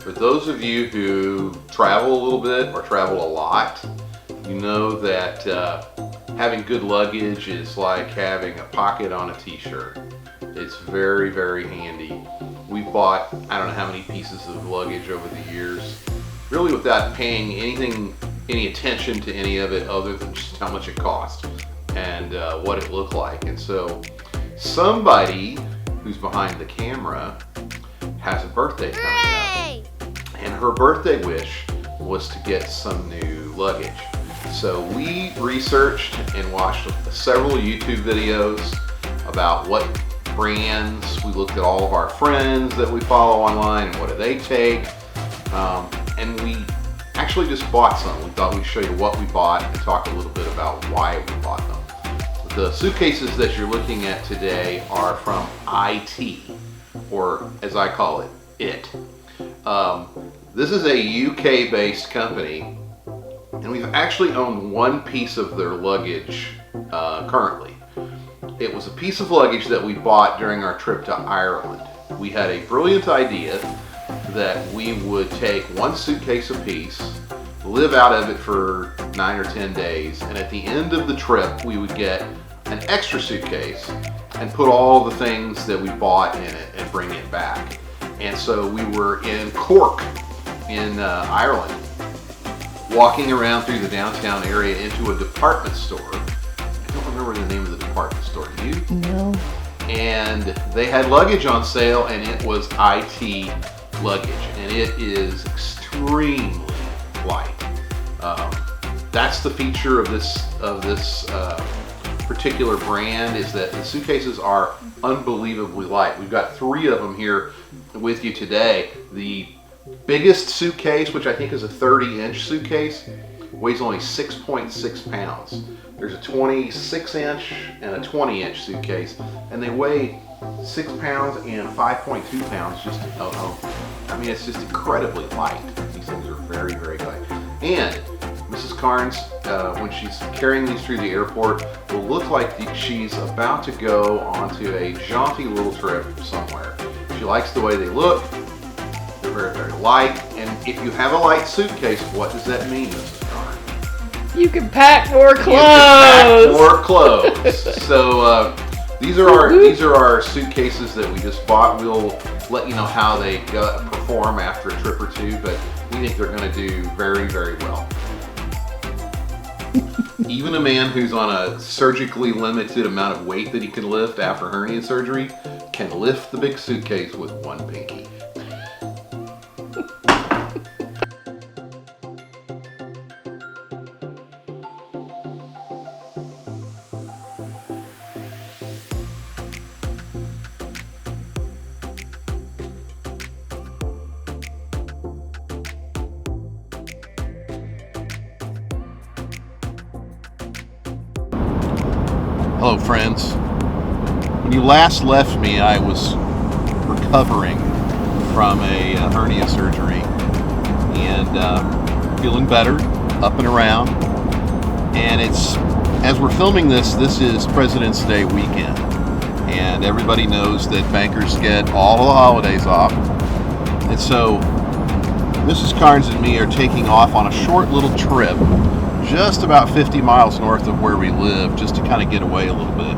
For those of you who travel a little bit or travel a lot, you know that having good luggage is like having a pocket on a t-shirt. It's very, very handy. We've bought, I don't know how many pieces of luggage over the years, really without paying any attention to any of it other than just how much it cost and what it looked like. And so somebody who's behind the camera has a birthday coming up, and her birthday wish was to get some new luggage. So we researched and watched several YouTube videos about what brands. We looked at all of our friends that we follow online and what do they take, and we actually just bought some. We thought we'd show you what we bought and talk a little bit about why we bought them. The suitcases that you're looking at today are from IT, or as I call it, IT. This is a UK-based company, and we've actually owned one piece of their luggage currently. It was a piece of luggage that we bought during our trip to Ireland. We had a brilliant idea that we would take one suitcase apiece, live out of it for 9 or 10 days, and at the end of the trip we would get an extra suitcase and put all the things that we bought in it and bring it back. And so we were in Cork in Ireland, walking around through the downtown area into a department store. I don't remember the name of the department store. Do you? No. And they had luggage on sale, and it was IT luggage, and it is extremely light. That's the feature of this particular brand, is that the suitcases are unbelievably light. We've got 3 of them here with you today. The biggest suitcase, which I think is a 30-inch suitcase, weighs only 6.6 pounds. There's a 26-inch and a 20-inch suitcase, and they weigh 6 pounds and 5.2 pounds just to tote home. I mean, it's just incredibly light. These things are very, very light. And Mrs. Karnes, when she's carrying these through the airport, will look like she's about to go onto a jaunty little trip somewhere. She likes the way they look. They're very, very light. And if you have a light suitcase, what does that mean, Mrs. Karnes? You can pack more clothes. You can pack more clothes. So these are our suitcases that we just bought. We'll let you know how they perform after a trip or two, but we think they're going to do very, very well. Even a man who's on a surgically limited amount of weight that he can lift after hernia surgery can lift the big suitcase with one pinky. Hello friends. When you last left me, I was recovering from a hernia surgery and feeling better, up and around. And as we're filming this is President's Day weekend. And everybody knows that bankers get all the holidays off. And so Mrs. Karnes and me are taking off on a short little trip just about 50 miles north of where we live, just to kind of get away a little bit.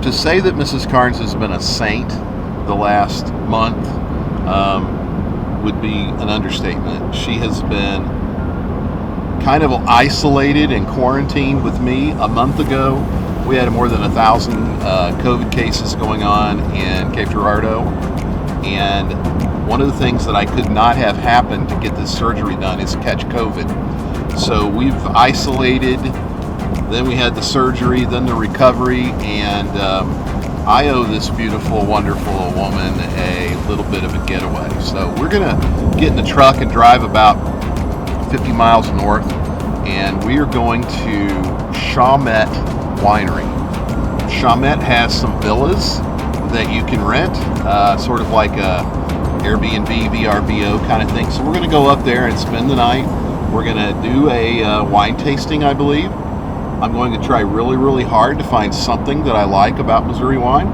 To say that Mrs. Karnes has been a saint the last month would be an understatement. She has been kind of isolated and quarantined with me. A month ago, we had more than 1,000 COVID cases going on in Cape Girardeau, and one of the things that I could not have happen to get this surgery done is catch COVID. So we've isolated, then we had the surgery, then the recovery, and I owe this beautiful, wonderful woman a little bit of a getaway. So we're gonna get in the truck and drive about 50 miles north, and we are going to Chaumette Winery. Chaumette has some villas that you can rent, sort of like a Airbnb, VRBO kind of thing. So we're gonna go up there and spend the night. We're going to do a wine tasting, I believe. I'm going to try really, really hard to find something that I like about Missouri wine.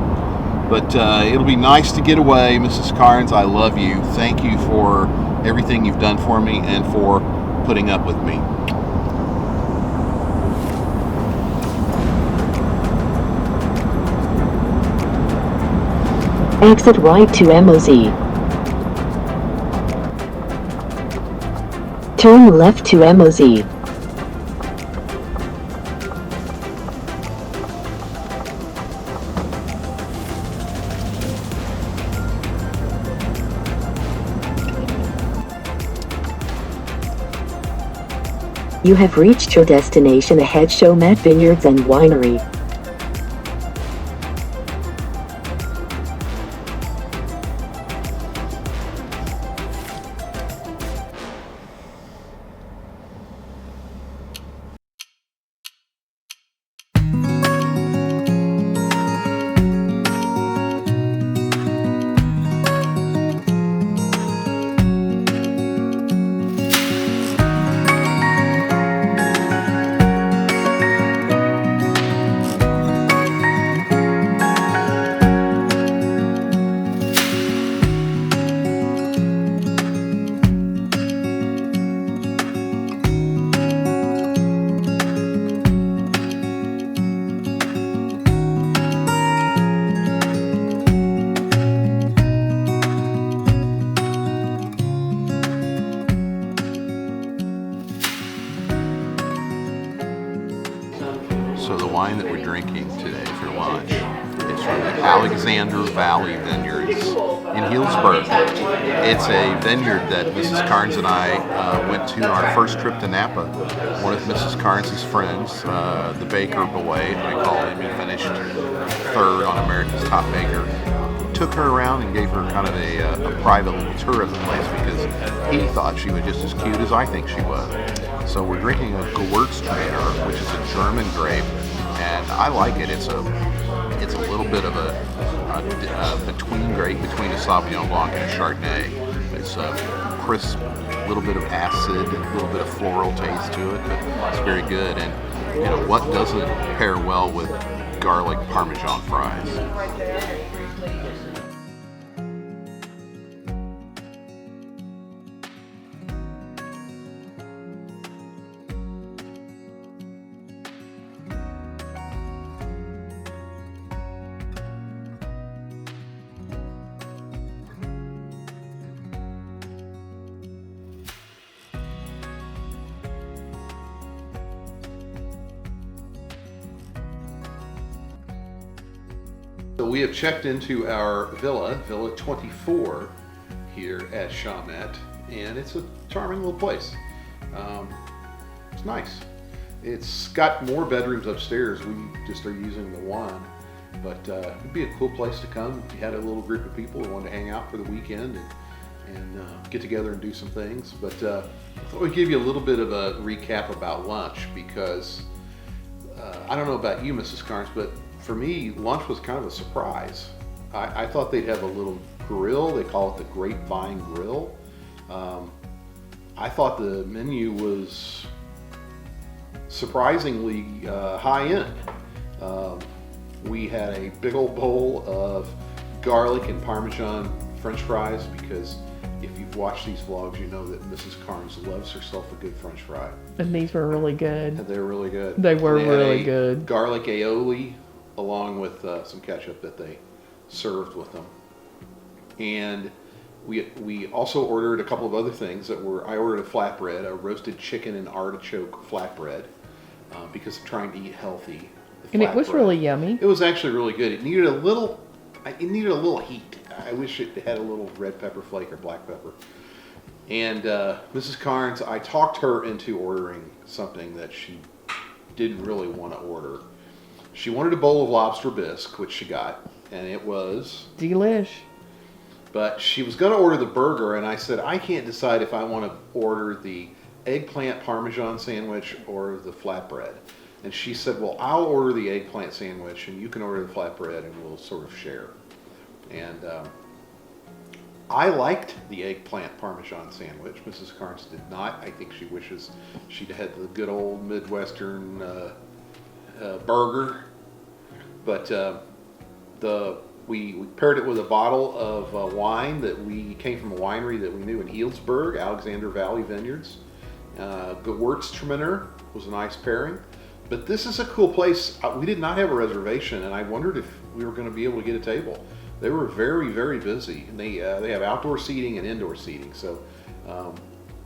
But it'll be nice to get away. Mrs. Karnes, I love you. Thank you for everything you've done for me and for putting up with me. Exit right to MOZ. Turn left to MOZ. You have reached your destination ahead, Chaumette Vineyards and Winery. So the wine that we're drinking today for lunch is from the Alexander Valley Vineyards in Healdsburg. It's a vineyard that Mrs. Karnes and I went to on our first trip to Napa. One of Mrs. Karnes' friends, the baker boy, we call him, he finished third on America's Top Baker, took her around and gave her kind of a private little tour of the place because he thought she was just as cute as I think she was. So we're drinking a Gewürztraminer, which is a German grape, and I like it. It's a little bit of a between grape between a Sauvignon Blanc and a Chardonnay. It's a crisp, little bit of acid, a little bit of floral taste to it, but it's very good. And you know what doesn't pair well with garlic Parmesan fries? So we have checked into our Villa 24 here at Chaumette, and it's a charming little place. It's nice. It's got more bedrooms upstairs. We just are using the one, but it'd be a cool place to come if you had a little group of people who wanted to hang out for the weekend and get together and do some things. But I thought we'd give you a little bit of a recap about lunch because I don't know about you, Mrs. Karnes, but for me, lunch was kind of a surprise. I thought they'd have a little grill. They call it the Grapevine Grill. I thought the menu was surprisingly high end. We had a big old bowl of garlic and Parmesan French fries because if you've watched these vlogs, you know that Mrs. Karnes loves herself a good French fry. And these were really good. And they were really good. They were really had a good. Garlic aioli along with some ketchup that they served with them. And we also ordered a couple of other things that were, I ordered a flatbread, a roasted chicken and artichoke flatbread because I'm trying to eat healthy. And it was really yummy. It was actually really good. It needed a little heat. I wish it had a little red pepper flake or black pepper. And Mrs. Karnes, I talked her into ordering something that she didn't really want to order. She wanted a bowl of lobster bisque, which she got, and it was delish. But she was going to order the burger, and I said, I can't decide if I want to order the eggplant Parmesan sandwich or the flatbread. And she said, well, I'll order the eggplant sandwich, and you can order the flatbread, and we'll sort of share. And I liked the eggplant Parmesan sandwich. Mrs. Karnes did not. I think she wishes she'd had the good old Midwestern burger. But the We paired it with a bottle of wine that we came from a winery that we knew in Healdsburg, Alexander Valley Vineyards. Gewürztraminer was a nice pairing. But this is a cool place. We did not have a reservation, and I wondered if we were going to be able to get a table. They were very, very busy, and they have outdoor seating and indoor seating. So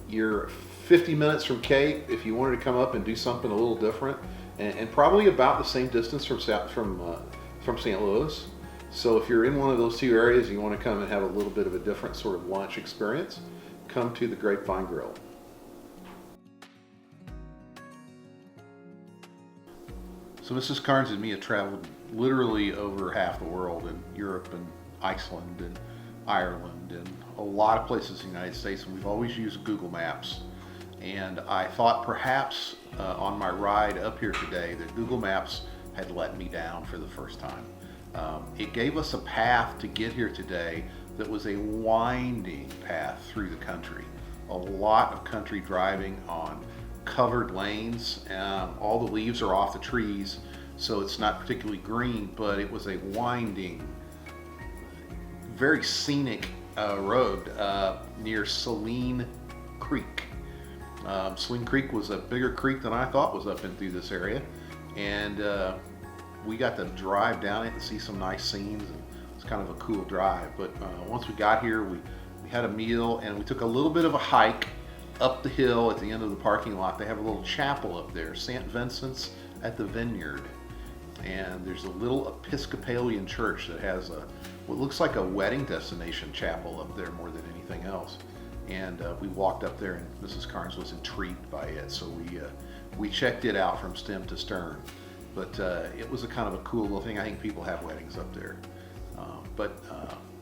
you're 50 minutes from Cape if you wanted to come up and do something a little different, and probably about the same distance from St. Louis. So if you're in one of those two areas and you want to come and have a little bit of a different sort of lunch experience, come to the Grapevine Grill. So Mrs. Karnes and me have traveled literally over half the world, in Europe and Iceland and Ireland and a lot of places in the United States, and we've always used Google Maps. And I thought perhaps on my ride up here today that Google Maps had let me down for the first time. It gave us a path to get here today that was a winding path through the country. A lot of country driving on covered lanes. All the leaves are off the trees, so it's not particularly green, but it was a winding, very scenic road near Saline Creek. Saline Creek was a bigger creek than I thought was up in through this area, and we got to drive down it and see some nice scenes, and it's kind of a cool drive. But once we got here, we had a meal, and we took a little bit of a hike up the hill. At the end of the parking lot, they have a little chapel up there, St. Vincent's at the Vineyard, and there's a little Episcopalian church that has what looks like a wedding destination chapel up there more than anything else. And we walked up there, and Mrs. Karnes was intrigued by it, so we checked it out from stem to stern. But it was a kind of a cool little thing. I think people have weddings up there, but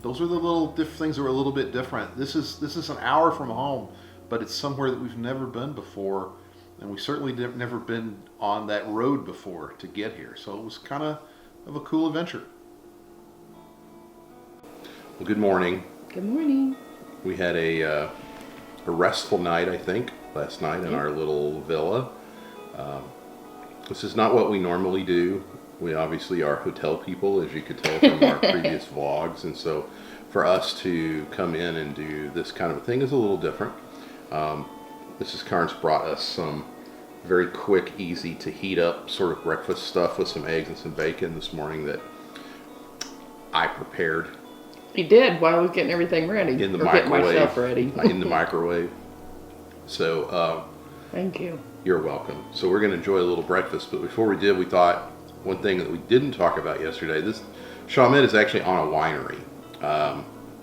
those are the little things that were a little bit different. This is an hour from home, but it's somewhere that we've never been before, and we certainly never been on that road before to get here. So it was kind of a cool adventure. Well, good morning. Good morning. We had a restful night, I think, last night in our little villa. This is not what we normally do. We obviously are hotel people, as you could tell from our previous vlogs, and so for us to come in and do this kind of a thing is a little different. Mrs. Karnes brought us some very quick, easy to heat up sort of breakfast stuff with some eggs and some bacon this morning that I prepared. You did while I was getting everything ready. In the getting microwave. myself ready. In the microwave. So, Thank you. you're welcome. So we're going to enjoy a little breakfast, but before we did, we thought one thing that we didn't talk about yesterday, Chaumette is actually on a winery.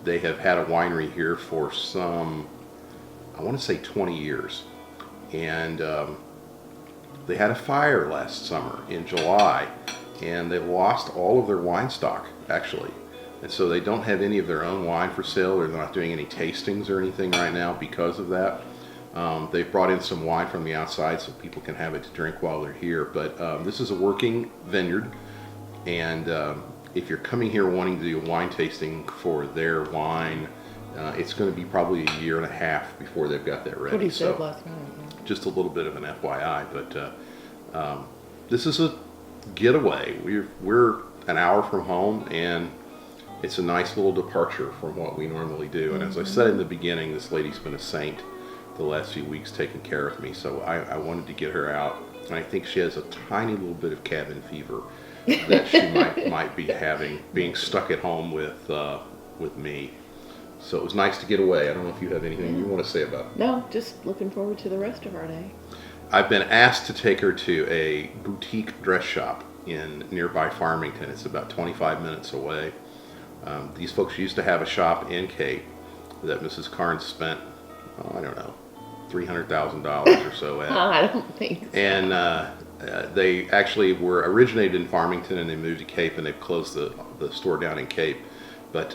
They have had a winery here for I want to say 20 years. And they had a fire last summer in July, and they lost all of their wine stock, actually. And so they don't have any of their own wine for sale. They're not doing any tastings or anything right now because of that. They've brought in some wine from the outside so people can have it to drink while they're here. But this is a working vineyard, and if you're coming here wanting to do a wine tasting for their wine, it's going to be probably a year and a half before they've got that ready. What he said last night. Just a little bit of an FYI, but this is a getaway. We're an hour from home, and it's a nice little departure from what we normally do. And as I said in the beginning, this lady's been a saint the last few weeks taking care of me, so I wanted to get her out. And I think she has a tiny little bit of cabin fever that she might be having, being stuck at home with me. So it was nice to get away. I don't know if you have anything you want to say about it. No, just looking forward to the rest of our day. I've been asked to take her to a boutique dress shop in nearby Farmington. It's about 25 minutes away. These folks used to have a shop in Cape that Mrs. Karnes spent, I don't know, $300,000 or so at. I don't think so. And they actually were originated in Farmington, and they moved to Cape, and they've closed the store down in Cape. But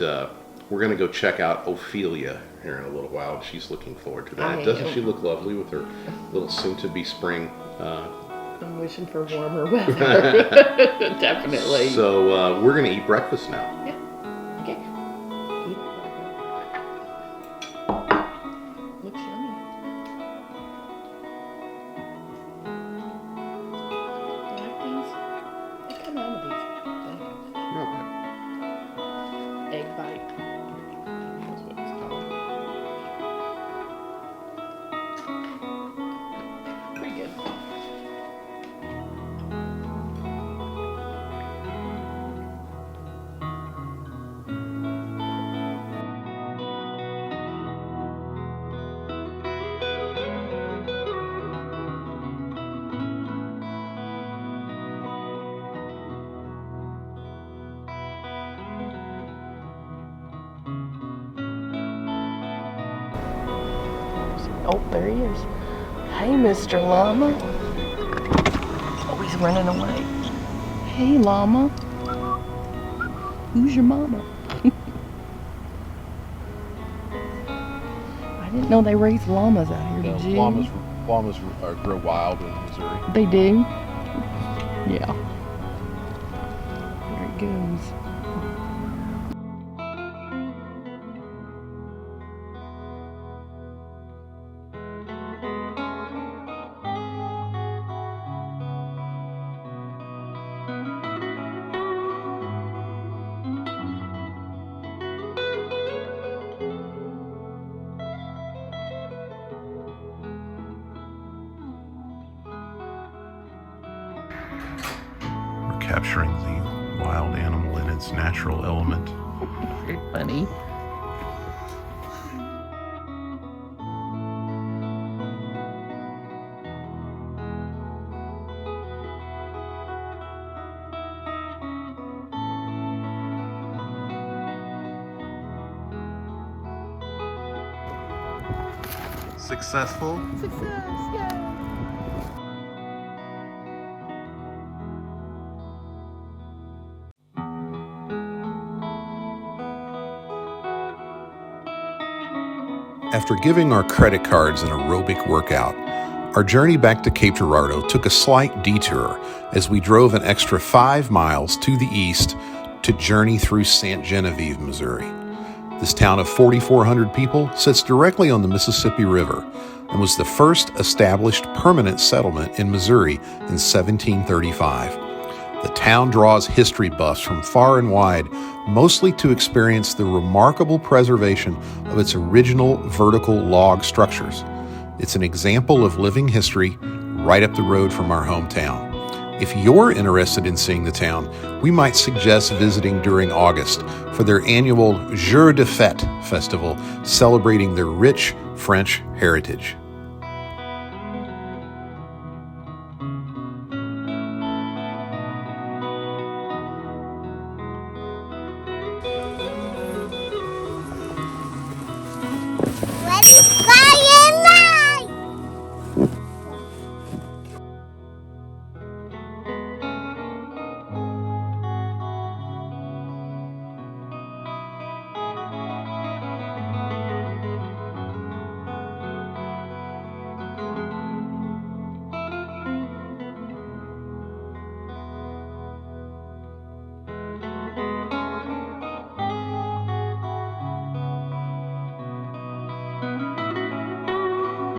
we're going to go check out Ophelia here in a little while. She's looking forward to that. Doesn't she look lovely with her little soon-to-be spring? I'm wishing for warmer weather. Definitely. So we're going to eat breakfast now. Yeah. Okay. Looks yummy. I like these. They come out of these things. Okay. Right. That's what it's called. Pretty good. Oh, there he is. Hey, Mr. Llama. Oh, he's running away. Hey, Llama. Who's your mama? I didn't know they raised llamas out here, did you? Llamas grow wild in Missouri. They do? Yeah. There it goes. We're capturing the wild animal in its natural element. Very funny. Successful? Success, yeah. After giving our credit cards an aerobic workout, our journey back to Cape Girardeau took a slight detour as we drove an extra 5 miles to the east to journey through St. Genevieve, Missouri. This town of 4,400 people sits directly on the Mississippi River and was the first established permanent settlement in Missouri in 1735. The town draws history buffs from far and wide, mostly to experience the remarkable preservation of its original vertical log structures. It's an example of living history right up the road from our hometown. If you're interested in seeing the town, we might suggest visiting during August for their annual Jour de Fête festival celebrating their rich French heritage.